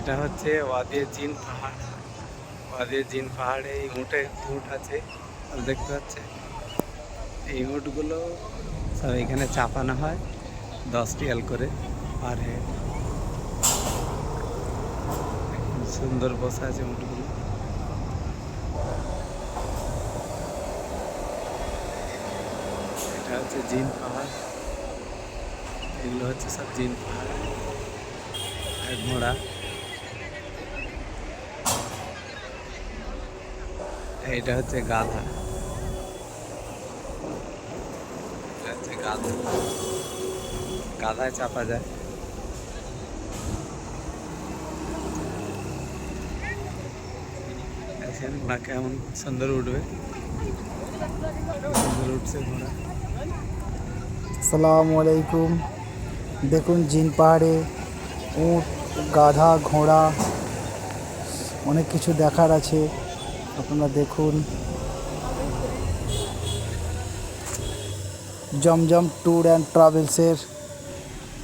এটা হচ্ছে ওয়াদিয়ে জিন পাহাড়। ওয়াদিয়ে জিন পাহাড়ে এই উট আছে, দেখতে পাচ্ছে। এই উটগুলো সব এখানে চাপানো হয় 10 রিয়াল করে পার হেড। সুন্দর বসে আছে উটগুলো। এটা হচ্ছে জিন পাহাড়, এগুলো হচ্ছে সব জিন পাহাড়। ঘোড়া, এটা হচ্ছে গাধা। এটা হচ্ছে গাধা, গাধায় চাপা যায়। দেখেন ঘোড়া কেমন সুন্দর উঠবে, সুন্দর উঠছে ঘোড়া। আসসালামু আলাইকুম। দেখুন জিন পাহাড়ে উট, গাধা, ঘোড়া অনেক কিছু দেখার আছে, আপনারা দেখুন। জমজম ট্যুর অ্যান্ড ট্রাভেলসের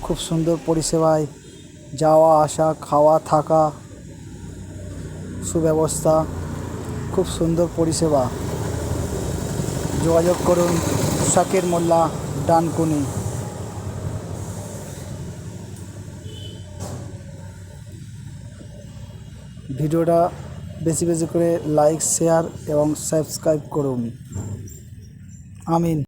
খুব সুন্দর পরিষেবায় যাওয়া আসা, খাওয়া থাকা সুব্যবস্থা, খুব সুন্দর পরিষেবা। যোগাযোগ করুন শাকির মোল্লা, ডানকুনি। ভিডিওটা বেশি বেশি করে লাইক, শেয়ার এবং সাবস্ক্রাইব করুন। আমিন।